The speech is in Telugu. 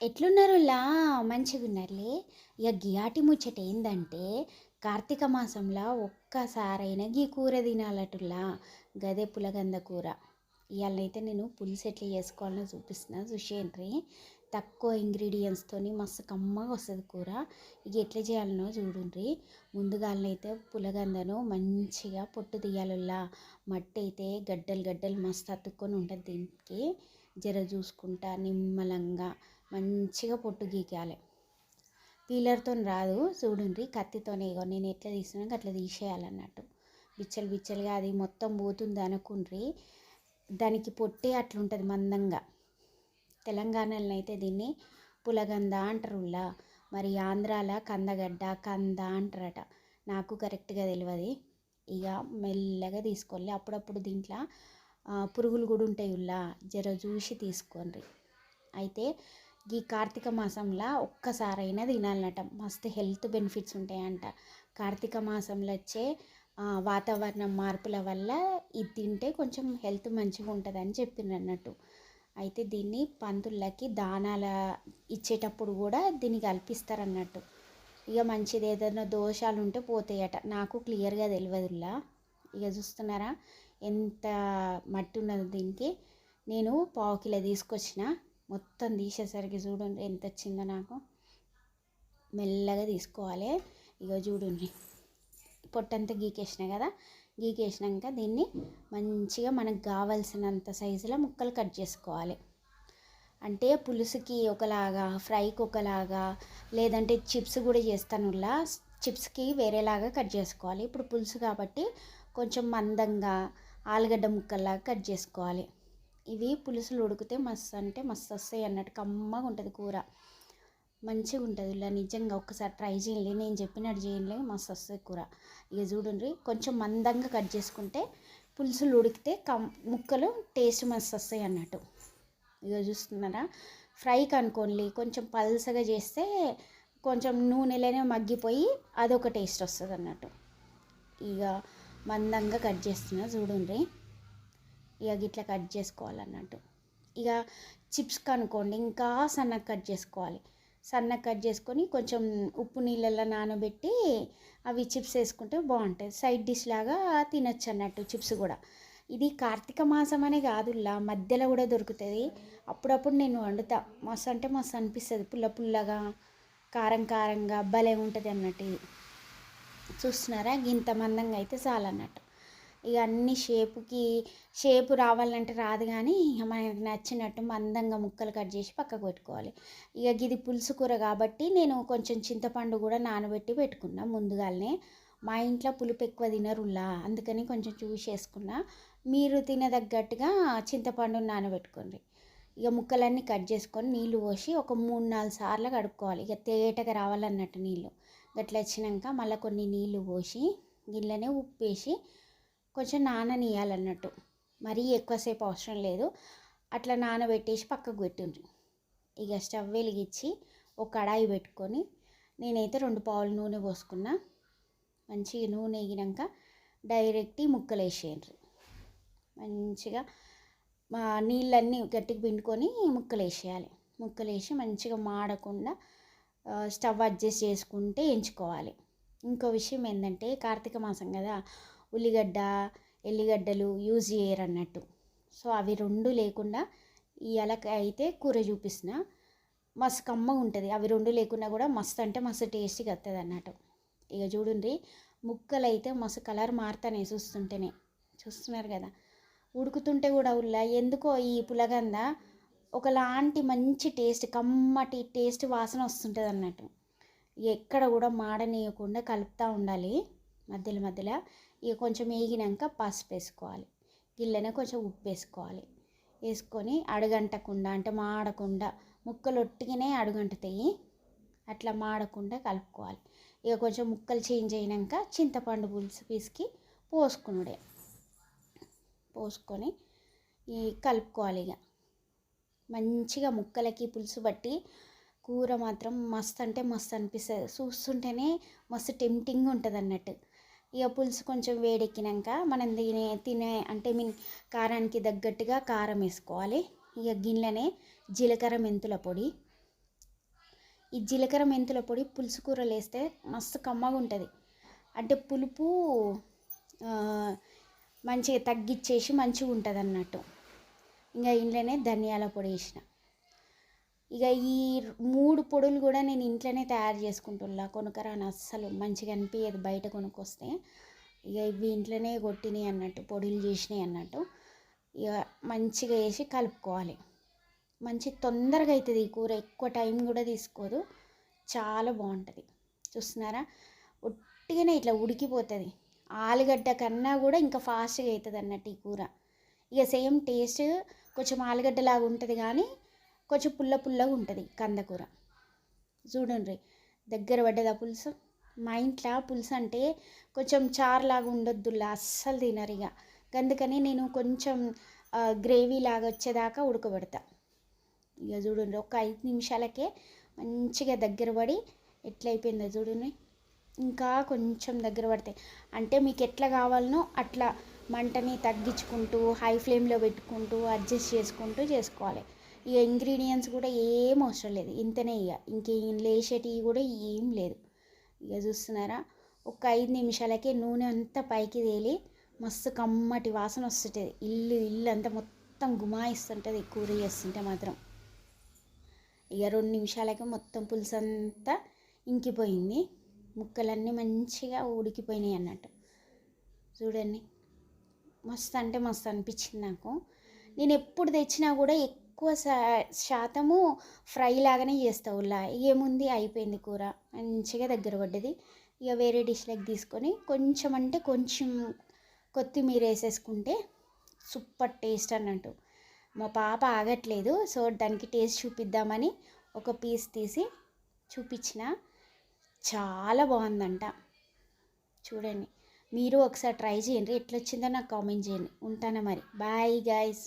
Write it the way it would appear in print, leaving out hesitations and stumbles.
ఎట్లున్నారులా మంచిగున్నారులే. ఇక గియాటి ముచ్చట ఏందంటే కార్తీక మాసంలో ఒక్కసారైనా గీ కూర తినాలటుల్లా. గదే పులగంద కూర. ఇవాళనైతే నేను పులుసు ఎట్లా చేసుకోవాలో చూపిస్తున్నా చూసేయండి. తక్కువ ఇంగ్రీడియంట్స్తోని మస్తు కమ్మగా వస్తుంది కూర. ఇక ఎట్లా చేయాలనో చూడండి. ముందుగాలనైతే పులగందను మంచిగా పొట్టు తీయాలల్లా. మట్టి అయితే గడ్డలు గడ్డలు మస్తు అతుక్కొని ఉంటుంది. దీనికి జర చూసుకుంటా నిమ్మలంగా మంచిగా పొట్టు గీకాలి. పీలర్తో రాదు చూడండి, కత్తితోనే. ఇగో నేను ఎట్లా తీసినాక అట్లా తీసేయాలన్నట్టు. బిచ్చలు బిచ్చలుగా అది మొత్తం పోతుంది అనుకుండ్రి. దానికి పొట్టే అట్లుంటుంది మందంగా. తెలంగాణలో అయితే దీన్ని పులగంద అంటారులా, మరి ఆంధ్రాలో కందగడ్డ కంద అంటారట. నాకు కరెక్ట్గా తెలియదు. ఇక మెల్లగా తీసుకోవాలి. అప్పుడప్పుడు దీంట్లో పురుగులు కూడా ఉంటాయి ఉల్లా, జర చూసి తీసుకోండి. అయితే ఈ కార్తీక మాసంలో ఒక్కసారైనా తినాలన్నట. మస్తు హెల్త్ బెనిఫిట్స్ ఉంటాయంట. కార్తీక మాసంలో వచ్చే వాతావరణం మార్పుల వల్ల ఇది తింటే కొంచెం హెల్త్ మంచిగా ఉంటుంది అని చెప్పిండ్రు అన్నట్టు. అయితే దీన్ని పంతులకి దానాల ఇచ్చేటప్పుడు కూడా దీన్ని కల్పిస్తారన్నట్టు. ఇక మంచిది, ఏదైనా దోషాలు ఉంటే పోతాయట. నాకు క్లియర్గా తెలియదులా. ఇక చూస్తున్నారా ఎంత మట్టి ఉన్నది దీనికి. నేను పావు కిలో తీసుకొచ్చిన. మొత్తం తీసేసరికి చూడండి ఎంత వచ్చిందో నాకు. మెల్లగా తీసుకోవాలి. ఇక చూడండి పొట్టంతా గీకేసిన కదా. గీకేసినాక దీన్ని మంచిగా మనకు కావాల్సినంత సైజులో ముక్కలు కట్ చేసుకోవాలి. అంటే పులుసుకి ఒకలాగా, ఫ్రైకి ఒకలాగా, లేదంటే చిప్స్ కూడా చేస్తానులా. చిప్స్కి వేరేలాగా కట్ చేసుకోవాలి. ఇప్పుడు పులుసు కాబట్టి కొంచెం మందంగా ఆలుగడ్డ ముక్కల్లాగా కట్ చేసుకోవాలి. ఇవి పులుసులు ఉడికితే మస్తు అంటే మస్తు వస్తాయి అన్నట్టు. కమ్మగా ఉంటుంది కూర, మంచిగా ఉంటుంది. ఇలా నిజంగా ఒక్కసారి ట్రై చేయండి. నేను చెప్పినట్టు చేయండి, మస్తు వస్తుంది కూర. ఇక చూడండి కొంచెం మందంగా కట్ చేసుకుంటే పులుసులు ఉడికితే ముక్కలు టేస్ట్ మస్తు వస్తాయి అన్నట్టు. ఇక చూస్తున్నారా, ఫ్రైకి అనుకోండి కొంచెం పల్సగా చేస్తే కొంచెం నూనెలోనే మగ్గిపోయి అదొక టేస్ట్ వస్తుంది అన్నట్టు. ఇక మందంగా కట్ చేస్తున్నా చూడండి. ఇక ఇట్లా కట్ చేసుకోవాలన్నట్టు. ఇక చిప్స్కి అనుకోండి ఇంకా సన్నగా కట్ చేసుకోవాలి. సన్నగా కట్ చేసుకొని కొంచెం ఉప్పు నీళ్ళల్లో నానబెట్టి అవి చిప్స్ వేసుకుంటే బాగుంటుంది. సైడ్ డిష్ లాగా తినచ్చు అన్నట్టు చిప్స్ కూడా. ఇది కార్తీక మాసం అనే కాదులా, మధ్యలో కూడా దొరుకుతుంది. అప్పుడప్పుడు నేను వండుతా. మస్తు అంటే మస్తు అనిపిస్తుంది. పుల్ల పుల్లగా కారం కారంగా భలే ఉంటుంది అన్నట్టు. ఇది చూస్తున్నారా, ఇంత మందంగా అయితే చాలన్నట్టు. ఇక అన్ని షేపు రావాలంటే రాదు, కానీ మనకి నచ్చినట్టు మందంగా ముక్కలు కట్ చేసి పక్కకు పెట్టుకోవాలి. ఇక ఇది పులుసు కూర కాబట్టి నేను కొంచెం చింతపండు కూడా నానబెట్టి పెట్టుకున్నా ముందుగానే. మా ఇంట్లో పులుపు ఎక్కువ తినరులా, అందుకని కొంచెం చూసి వేసుకున్నా. మీరు తినదగ్గట్టుగా చింతపండు నానబెట్టుకోండి. ఇక ముక్కలన్నీ కట్ చేసుకొని నీళ్ళు పోసి ఒక 3-4 సార్లు కడుక్కోవాలి. ఇక తేటగా రావాలన్నట్టు నీళ్ళు. గట్లా వచ్చినాక మళ్ళీ కొన్ని నీళ్ళు పోసి గిన్నెనే ఉప్పు వేసి కొంచెం నాననియాలన్నట్టు. మరీ ఎక్కువసేపు అవసరం లేదు. అట్లా నానబెట్టేసి పక్కకు పెట్టిండ్రు. ఇక స్టవ్ వెలిగించి ఒక కడాయి పెట్టుకొని నేనైతే 2 పావులు నూనె పోసుకున్నా. మంచిగా నూనె వేగినాక డైరెక్ట్ ముక్కలు వేసేయండి. మంచిగా నీళ్ళన్నీ గట్టిగా పిండుకొని ముక్కలు వేసేయాలి. ముక్కలు వేసి మంచిగా మాడకుండా స్టవ్ అడ్జస్ట్ చేసుకుంటే ఎంచుకోవాలి. ఇంకో విషయం ఏంటంటే కార్తీక మాసం కదా, ఉల్లిగడ్డ ఎల్లిగడ్డలు యూజ్ చేయరు అన్నట్టు. సో అవి 2 లేకుండా ఇవాళ అయితే కూర చూపిస్తున్నా. మస్తు కమ్మగా ఉంటుంది. అవి 2 లేకున్నా కూడా మస్తు అంటే మస్తు టేస్టీగా వస్తుంది అన్నట్టు. ఇక చూడండి ముక్కలు అయితే మస్తు కలర్ మారుతానే చూస్తుంటేనే. చూస్తున్నారు కదా, ఉడుకుతుంటే కూడా ఉల్లా ఎందుకో ఈ పులగంద ఒకలాంటి మంచి టేస్ట్, కమ్మటి టేస్ట్ వాసన వస్తుంటుంది అన్నట్టు. ఎక్కడ కూడా మాడనీయకుండా కలుపుతూ ఉండాలి మధ్యలో మధ్యలో. ఇక కొంచెం వేగినాక పసుపు వేసుకోవాలి. గిల్లెనే కొంచెం ఉప్పు వేసుకోవాలి. వేసుకొని అడుగంటకుండా అంటే మాడకుండా, ముక్కలు ఒట్టిగానే అడుగంటుతాయి, అట్లా మాడకుండా కలుపుకోవాలి. ఇక కొంచెం ముక్కలు చేంజ్ అయినాక చింతపండు పులుసు పిసికి పోసుకునుడే. పోసుకొని కలుపుకోవాలి. ఇక మంచిగా ముక్కలకి పులుసు బట్టి కూర మాత్రం మస్తు అంటే మస్తు అనిపిస్తుంది. చూస్తుంటేనే మస్తు టెంప్టింగ్ ఉంటుంది అన్నట్టు. ఇక పులుసు కొంచెం వేడెక్కినాక మనం తినే అంటే కారానికి తగ్గట్టుగా కారం వేసుకోవాలి. ఇక గిన్నెనే జీలకర్ర మెంతుల పొడి, ఈ జీలకర్ర మెంతుల పొడి పులుసు కూరలు వేస్తే మస్తు కమ్మగా ఉంటుంది. అంటే పులుపు మంచిగా తగ్గిచ్చేసి మంచిగా ఉంటుంది అన్నట్టు. ఇంకా ఇంట్లోనే ధనియాల పొడి వేసిన. ఇక ఈ 3 పొడులు కూడా నేను ఇంట్లోనే తయారు చేసుకుంటున్నా. కొనుక్కరాను అస్సలు మంచిగా అనిపించదు బయట కొనుక్కొస్తే. ఇక ఇవి ఇంట్లోనే కొట్టినాయి అన్నట్టు, పొడులు చేసినాయి అన్నట్టు. ఇక మంచిగా వేసి కలుపుకోవాలి. మంచి తొందరగా అవుతుంది ఈ కూర, ఎక్కువ టైం కూడా తీసుకోదు, చాలా బాగుంటుంది. చూస్తున్నారా, ఒట్టిగానే ఇట్లా ఉడికిపోతుంది. ఆలుగడ్డ కన్నా కూడా ఇంకా ఫాస్ట్గా అవుతుంది అన్నట్టు ఈ కూర. ఇక సేమ్ టేస్ట్ కొంచెం ఆలుగడ్డలాగా ఉంటుంది కానీ కొంచెం పుల్లగా ఉంటుంది కందకూర. చూడండి దగ్గర పడ్డదా పులుసు. మా ఇంట్లో పులుసు అంటే కొంచెం చారులాగా ఉండొద్దులా, అస్సలు తినరు ఇక. అందుకని నేను కొంచెం గ్రేవీ లాగా వచ్చేదాకా ఉడకబెడతా. ఇక చూడండి ఒక 5 నిమిషాలకే మంచిగా దగ్గర పడి ఎట్లయిపోయిందో చూడండి. ఇంకా కొంచెం దగ్గర పడతాయి అంటే మీకు ఎట్లా కావాలనో అట్లా మంటని తగ్గించుకుంటూ హై ఫ్లేమ్లో పెట్టుకుంటూ అడ్జస్ట్ చేసుకుంటూ చేసుకోవాలి. ఇక ఇంగ్రీడియంట్స్ కూడా ఏం అవసరం లేదు, ఇంతనే. ఇక ఇంకేం లేచేటివి కూడా ఏం లేదు. ఇక చూస్తున్నారా, ఒక 5 నిమిషాలకే నూనె అంతా పైకి తేలి మస్తు కమ్మటి వాసన వస్తుంటుంది. ఇల్లు అంతా మొత్తం గుమాయిస్తుంటుంది కూర చేస్తుంటే మాత్రం. ఇక 2 నిమిషాలకే మొత్తం పులుసు అంతా ఇంకిపోయింది, ముక్కలన్నీ మంచిగా ఉడికిపోయినాయి అన్నట్టు. చూడండి, మస్తు అంటే మస్తు అనిపించింది నాకు. నేను ఎప్పుడు తెచ్చినా కూడా ఎక్కువ శాతము ఫ్రై లాగానే చేస్తావు. ఏముంది, అయిపోయింది కూర, మంచిగా దగ్గర పడ్డది. ఇక వేరే డిష్లోకి తీసుకొని కొంచెం అంటే కొంచెం కొత్తిమీర వేసేసుకుంటే సూపర్ టేస్ట్ అన్నట్టు. మా పాప ఆగట్లేదు, సో దానికి టేస్ట్ చూపిద్దామని ఒక పీస్ తీసి చూపించిన. చాలా బాగుందంట. చూడండి, మీరు ఒకసారి ట్రై చేయండి, ఎట్లొచ్చిందో నాకు కామెంట్ చేయండి. ఉంటాను మరి, బాయ్ గైస్.